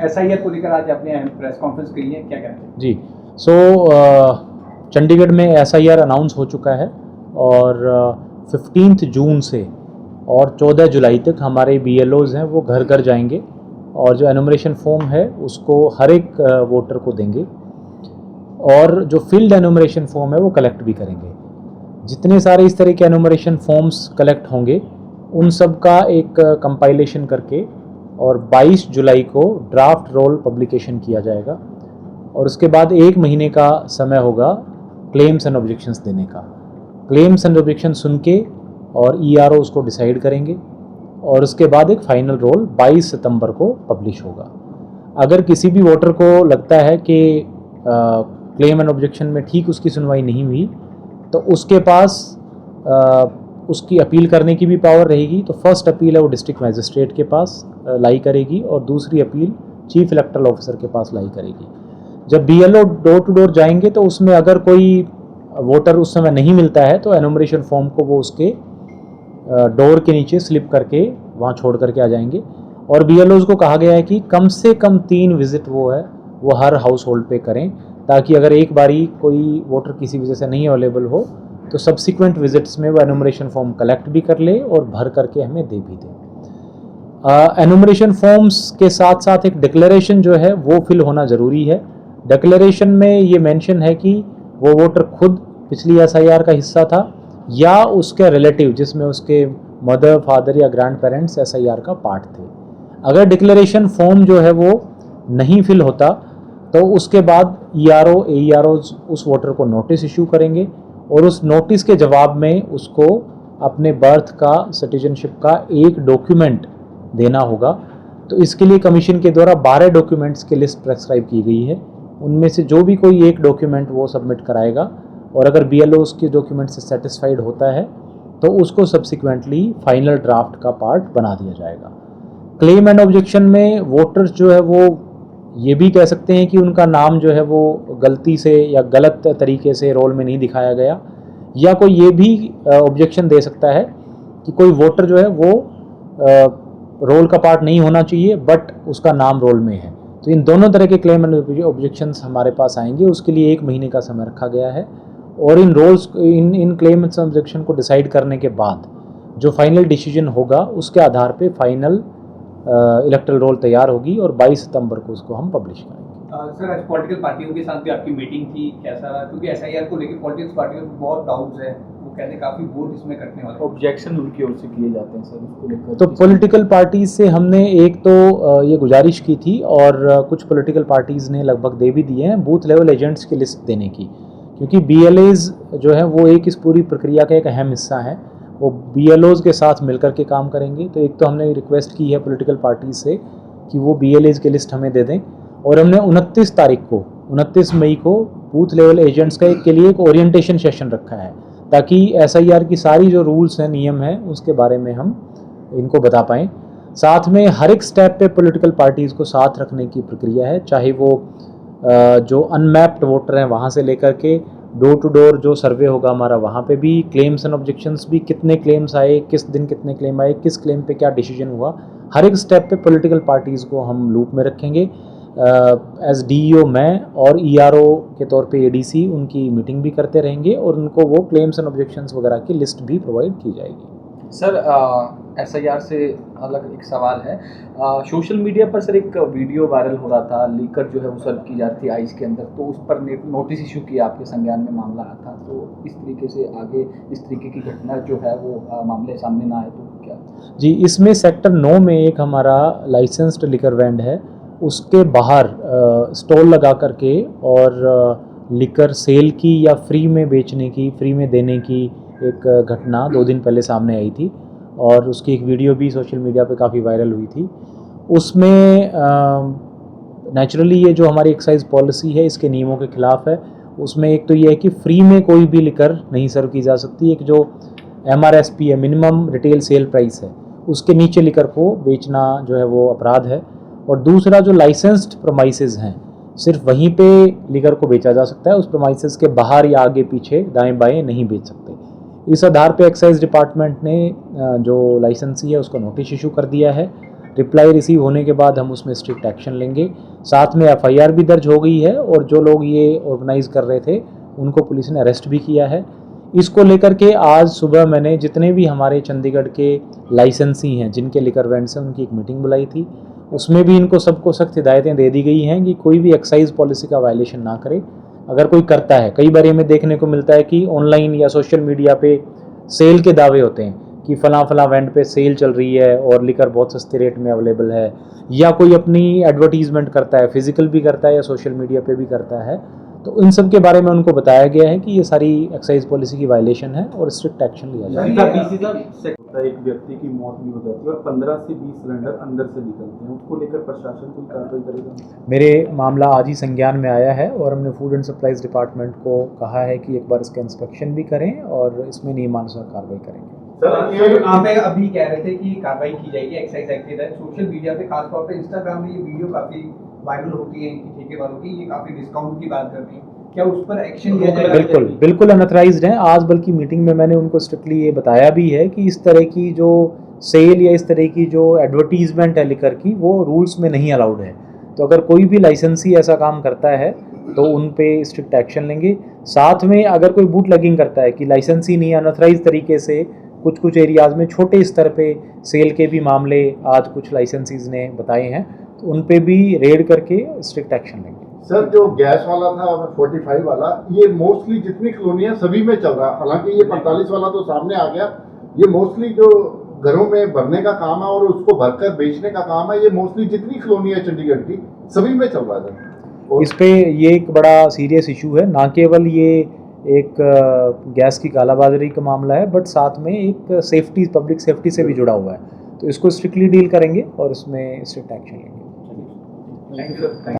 SIR को लेकर आज आपने प्रेस कॉन्फ्रेंस करी है, क्या कहना है? जी, चंडीगढ़ में SIR अनाउंस हो चुका है और 15 जून से और 14 जुलाई तक हमारे BLOs हैं वो घर घर जाएंगे और जो एनुमरेशन फॉर्म है उसको हर एक वोटर को देंगे और जो फील्ड एनुमरेशन फॉर्म है वो कलेक्ट भी करेंगे। जितने सारे इस तरह के एनुमरेशन फॉर्म्स कलेक्ट होंगे उन सब का एक कंपाइलेशन करके और 22 जुलाई को ड्राफ्ट रोल पब्लिकेशन किया जाएगा और उसके बाद 1 महीने का समय होगा क्लेम्स एंड ऑब्जेक्शंस देने का। क्लेम्स एंड ऑब्जेक्शन सुन के और ERO उसको डिसाइड करेंगे और उसके बाद एक फाइनल रोल 22 सितंबर को पब्लिश होगा। अगर किसी भी वोटर को लगता है कि क्लेम एंड ऑब्जेक्शन में ठीक उसकी सुनवाई नहीं हुई तो उसके पास उसकी अपील करने की भी पावर रहेगी। तो फर्स्ट अपील है वो डिस्ट्रिक्ट मैजिस्ट्रेट के पास लाई करेगी और दूसरी अपील चीफ इलेक्टोरल ऑफिसर के पास लाई करेगी। जब BLO डोर टू डोर जाएंगे तो उसमें अगर कोई वोटर उस समय नहीं मिलता है तो एनुमरेशन फॉर्म को वो उसके डोर के नीचे स्लिप करके वहाँ छोड़ करके आ जाएंगे। और BLOs को कहा गया है कि कम से कम 3 विजिट वो हर हाउस होल्ड पे करें, ताकि अगर एक बारी कोई वोटर किसी वजह से नहीं अवेलेबल हो तो सब्सिक्वेंट विजिट्स में वो एनुमरेशन फॉर्म कलेक्ट भी कर ले और भर करके हमें दे भी दे। एनुमरेशन फॉर्म्स के साथ साथ एक डिक्लेरेशन जो है वो फिल होना ज़रूरी है। डिक्लेरेशन में ये मेंशन है कि वो वोटर खुद पिछली SIR का हिस्सा था या उसके रिलेटिव जिसमें उसके मदर, फादर या ग्रैंड पेरेंट्स SIR का पार्ट थे। अगर डिक्लेरेशन फॉर्म जो है वो नहीं फिल होता तो उसके बाद ERO, AEROs उस वोटर को नोटिस इशू करेंगे और उस नोटिस के जवाब में उसको अपने बर्थ का, सिटीजनशिप का एक डॉक्यूमेंट देना होगा। तो इसके लिए कमीशन के द्वारा 12 डॉक्यूमेंट्स की लिस्ट प्रेस्क्राइब की गई है। उनमें से जो भी कोई एक डॉक्यूमेंट वो सबमिट कराएगा और अगर BLO उसके डॉक्यूमेंट से सेटिस्फाइड होता है तो उसको सब्सिक्वेंटली फाइनल ड्राफ्ट का पार्ट बना दिया जाएगा। क्लेम एंड ऑब्जेक्शन में वोटर्स जो है वो ये भी कह सकते हैं कि उनका नाम जो है वो गलती से या गलत तरीके से रोल में नहीं दिखाया गया, या कोई ये भी ऑब्जेक्शन दे सकता है कि कोई वोटर जो है वो रोल का पार्ट नहीं होना चाहिए बट उसका नाम रोल में है। तो इन दोनों तरह के क्लेम एंड ऑब्जेक्शंस हमारे पास आएंगे। उसके लिए 1 महीने का समय रखा गया है और इन क्लेम एंड ऑब्जेक्शन को डिसाइड करने के बाद जो फाइनल डिसीजन होगा उसके आधार पे फाइनल इलेक्टोरल रोल तैयार होगी और 22 सितंबर को उसको हम पब्लिश करेंगे। सर, आज पॉलिटिकल पार्टियों के साथ भी आपकी मीटिंग थी, कैसा रहा? क्योंकि SIR को लेकर पॉलिटिकल पार्टियों को बहुत डाउट्स है, वो कहते हैं काफ़ी वोट इसमें कटने वाले, ऑब्जेक्शन उनकी ओर से किए जाते हैं सर, उसको लेकर। तो पॉलिटिकल पार्टीज से हमने एक तो ये गुजारिश की थी और कुछ पॉलिटिकल पार्टीज़ ने लगभग दे भी दिए हैं बूथ लेवल एजेंट्स की लिस्ट देने की, क्योंकि BLAs जो है वो एक इस पूरी प्रक्रिया का एक अहम हिस्सा है। वो BLOs के साथ मिलकर के काम करेंगे। तो एक तो हमने रिक्वेस्ट की है पॉलिटिकल पार्टीज से कि वो BLAs की लिस्ट हमें दे दें और हमने 29 मई को बूथ लेवल एजेंट्स के लिए एक ओरिएंटेशन सेशन रखा है, ताकि SIR की सारी जो रूल्स हैं, नियम हैं, उसके बारे में हम इनको बता पाएँ। साथ में हर एक स्टेप पे पॉलिटिकल पार्टीज़ को साथ रखने की प्रक्रिया है, चाहे वो जो अनमैप्ड वोटर हैं वहाँ से लेकर के डोर टू डोर जो सर्वे होगा हमारा, वहाँ पे भी क्लेम्स एंड ऑब्जेक्शंस भी, कितने क्लेम्स आए, किस दिन कितने क्लेम आए, किस क्लेम पे क्या डिसीजन हुआ, हर एक स्टेप पे पॉलिटिकल पार्टीज़ को हम लूप में रखेंगे। एज DEO मैं और ERO के तौर पे ADC उनकी मीटिंग भी करते रहेंगे और उनको वो क्लेम्स एंड ऑब्जेक्शंस वगैरह की लिस्ट भी प्रोवाइड की जाएगी। सर, SIR से अलग एक सवाल है। सोशल मीडिया पर सर एक वीडियो वायरल हो रहा था, लीकर जो है वो सर्व की जा रही थी आइस के अंदर, तो उस पर नोटिस इशू किया, आपके संज्ञान में मामला आया था। तो इस तरीके से आगे इस तरीके की घटना जो है वो मामले सामने ना आए तो क्या? जी, इसमें सेक्टर 9 में एक हमारा लाइसेंस्ड लिकर वैंड है, उसके बाहर स्टॉल लगा करके और लिकर सेल की या फ्री में बेचने की, फ्री में देने की एक घटना 2 दिन पहले सामने आई थी और उसकी एक वीडियो भी सोशल मीडिया पे काफ़ी वायरल हुई थी। उसमें नेचुरली ये जो हमारी एक्साइज पॉलिसी है इसके नियमों के खिलाफ है। उसमें एक तो ये है कि फ्री में कोई भी लिकर नहीं सर्व की जा सकती। एक जो MRSP है, मिनिमम रिटेल सेल प्राइस है, उसके नीचे लिकर को बेचना जो है वो अपराध है। और दूसरा जो लाइसेंस्ड प्रोमाइसेस हैं, सिर्फ वहीं पे लिकर को बेचा जा सकता है, उस प्रोमाइसेस के बाहर या आगे पीछे दाएं बाएं नहीं बेच सकते। इस आधार पे एक्साइज डिपार्टमेंट ने जो लाइसेंसी है उसको नोटिस इशू कर दिया है रिप्लाई रिसीव होने के बाद हम उसमें स्ट्रिक्ट एक्शन लेंगे। साथ में FIR भी दर्ज हो गई है और जो लोग ये ऑर्गेनाइज़ कर रहे थे उनको पुलिस ने अरेस्ट भी किया है। इसको लेकर के आज सुबह मैंने जितने भी हमारे चंडीगढ़ के लाइसेंसी हैं जिनके लिकर वेंट्स हैं उनकी एक मीटिंग बुलाई थी। उसमें भी इनको सबको सख्त हिदायतें दे दी गई हैं कि कोई भी एक्साइज पॉलिसी का वायलेशन ना करे। अगर कोई करता है, कई बार हमें देखने को मिलता है कि ऑनलाइन या सोशल मीडिया पे सेल के दावे होते हैं कि फ़लाँ वेंट पे सेल चल रही है और लिकर बहुत सस्ते रेट में अवेलेबल है, या कोई अपनी एडवर्टीजमेंट करता है, फिजिकल भी करता है या सोशल मीडिया पे भी करता है, तो इन सब के बारे में उनको बताया गया है कि ये सारी एक्साइज पॉलिसी की वायलेशन है और स्ट्रिक्ट एक्शन लिया जाएगा। एक व्यक्ति की मौत भी हो जाती है और 15 से 20 सिलेंडर अंदर से निकलते हैं, उसको लेकर प्रशासन कोई कार्रवाई करेगा? मेरे मामला आज ही संज्ञान में आया है और हमने फूड एंड सप्लाईज डिपार्टमेंट को कहा है कि एक बार इसका इंस्पेक्शन भी करें और इसमें नियमानुसार कार्रवाई करेंगे। सर आप अभी कह रहे थे कि कार्रवाई की जाएगी एक्साइज एक्ट के तहत। सोशल मीडिया पे खासतौर पे इंस्टाग्राम में ये वीडियो काफी वायरल होती है कि ठेके वालों की, ये काफी डिस्काउंट की बात करते हैं, क्या उस पर एक्शन लिया जाएगा? बिल्कुल अनऑथराइज्ड हैं। आज बल्कि मीटिंग में मैंने उनको स्ट्रिक्टली ये बताया भी है कि इस तरह की जो सेल या इस तरह की जो एडवर्टीजमेंट है लिकर की वो रूल्स में नहीं अलाउड है। तो अगर कोई भी लाइसेंसी ऐसा काम करता है तो उन पे स्ट्रिक्ट एक्शन लेंगे। साथ में अगर कोई बूट लैगिंग करता है कि लाइसेंसी नहीं, अनऑथराइज तरीके से कुछ एरियाज़ में छोटे स्तर पे सेल के भी मामले आज कुछ लाइसेंसीज ने बताए हैं, तो उन पे भी रेड करके स्ट्रिक्ट एक्शन लेंगे। सर जो गैस वाला था 45 वाला, ये मोस्टली जितनी कॉलोनियां सभी में चल रहा है, हालांकि ये 45 वाला तो सामने आ गया, ये मोस्टली जो घरों में भरने का काम है और उसको भरकर बेचने का काम है, ये मोस्टली जितनी कॉलोनियां चंडीगढ़ की सभी में चल रहा है। इस पे ये एक बड़ा सीरियस इशू है, ना केवल ये एक गैस की कालाबाजारी का मामला है बट साथ में एक सेफ्टी, पब्लिक सेफ्टी से भी जुड़ा हुआ है। तो इसको स्ट्रिक्टली डील करेंगे और इसमें स्ट्रिक्ट एक्शन लेंगे। Thank you sir.